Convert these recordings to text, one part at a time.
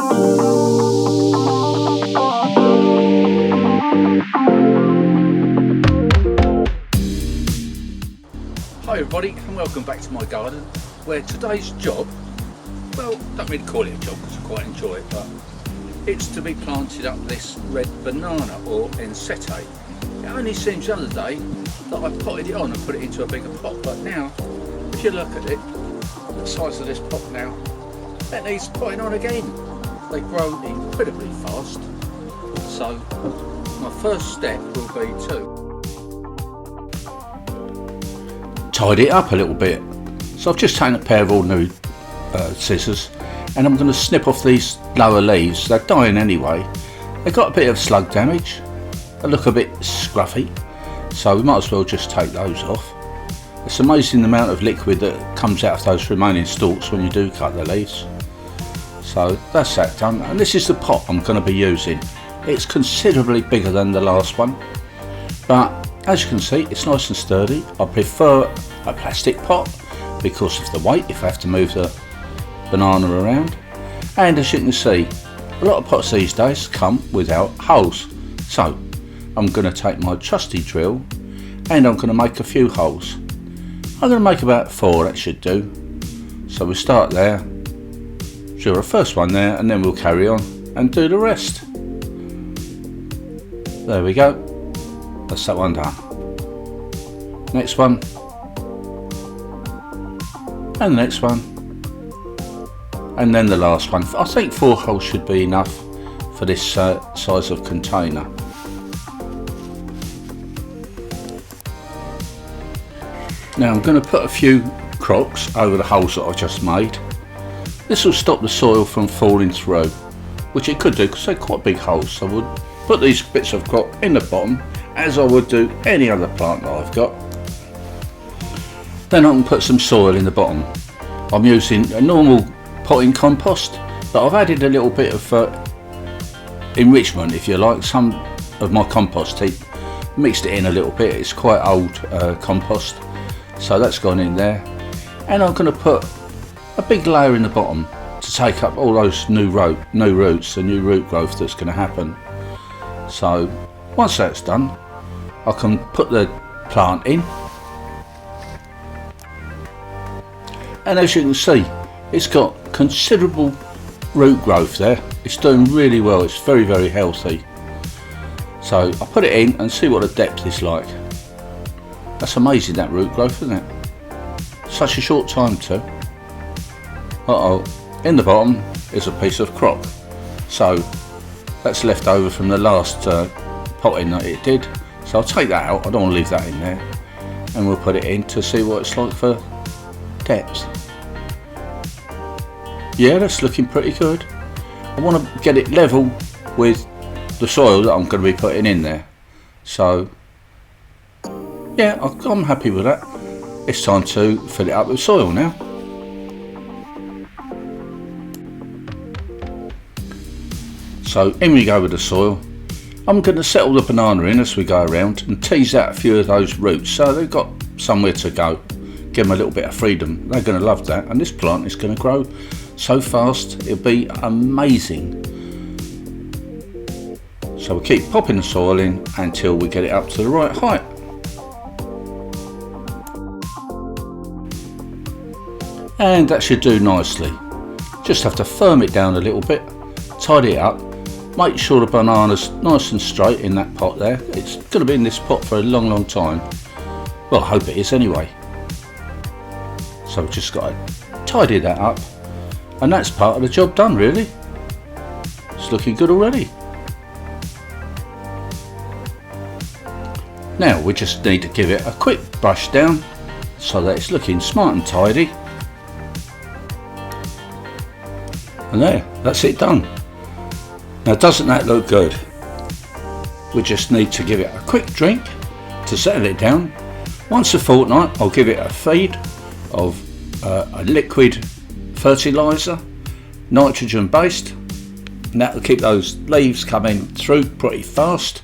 Hi everybody and welcome back to my garden, where today's job, well, don't really call it a job because I quite enjoy it, but it's to be planted up this red banana or ensete. It only seems the other day that I potted it on and put it into a bigger pot, but now if you look at it, the size of this pot now, it needs potting on again. They grow incredibly fast, so my first step will be to tidy it up a little bit. So I've just taken a pair of ordinary scissors and I'm going to snip off these lower leaves. They're dying anyway. They've got a bit of slug damage. They look a bit scruffy, so we might as well just take those off. It's amazing the amount of liquid that comes out of those remaining stalks when you do cut the leaves. So that's that done, and this is the pot I'm going to be using. It's considerably bigger than the last one, but as you can see, it's nice and sturdy. I prefer a plastic pot because of the weight if I have to move the banana around. And as you can see, a lot of pots these days come without holes. So I'm going to take my trusty drill and I'm going to make a few holes. I'm going to make about 4, that should do. So we'll start there, drill the first one there, and then we'll carry on and do the rest. There we go. That's that one done. Next one, and the next one, and then the last one. I think 4 holes should be enough for this size of container. Now I'm going to put a few crocks over the holes that I've just made. This will stop the soil from falling through, which it could do because they're quite big holes. So we'll put these bits of crock in the bottom as I would do any other plant that I've got. Then I can put some soil in the bottom. I'm using a normal potting compost, but I've added a little bit of enrichment, if you like. Some of my compost heap, mixed it in a little bit. It's quite old compost, so that's gone in there. And I'm going to put a big layer in the bottom to take up all those new roots, the new root growth that's going to happen. So once that's done, I can put the plant in, and as you can see, it's got considerable root growth there. It's doing really well. It's very, very healthy. So I'll put it in and see what the depth is like. That's amazing, that root growth, isn't it? Such a short time too. In the bottom is a piece of crock, so that's left over from the last potting that it did. So I'll take that out. I don't want to leave that in there, and we'll put it in to see what it's like for depth. Yeah, that's looking pretty good. I want to get it level with the soil that I'm going to be putting in there. So yeah, I'm happy with that. It's time to fill it up with soil now. So in we go with the soil. I'm going to settle the banana in as we go around and tease out a few of those roots so they've got somewhere to go. Give them a little bit of freedom. They're going to love that, and this plant is going to grow so fast, it'll be amazing. So we'll keep popping the soil in until we get it up to the right height. And that should do nicely. Just have to firm it down a little bit, tidy it up, make sure the banana's nice and straight in that pot there. It's going to be in this pot for a long, long time. Well, I hope it is anyway. So we've just got to tidy that up, and that's part of the job done, really. It's looking good already. Now we just need to give it a quick brush down so that it's looking smart and tidy. And there, that's it done. Now doesn't that look good? We just need to give it a quick drink to settle it down. Once a fortnight I'll give it a feed of a liquid fertiliser, nitrogen based, and that will keep those leaves coming through pretty fast.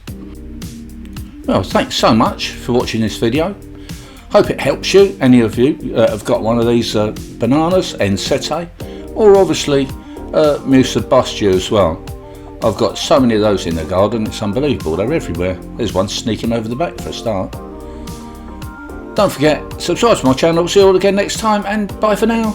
Well, thanks so much for watching this video. Hope it helps you, any of you have got one of these bananas, ensete, or obviously Musa Bostia as well. I've got so many of those in the garden, it's unbelievable, they're everywhere. There's one sneaking over the back for a start. Don't forget, subscribe to my channel, see you all again next time, and bye for now.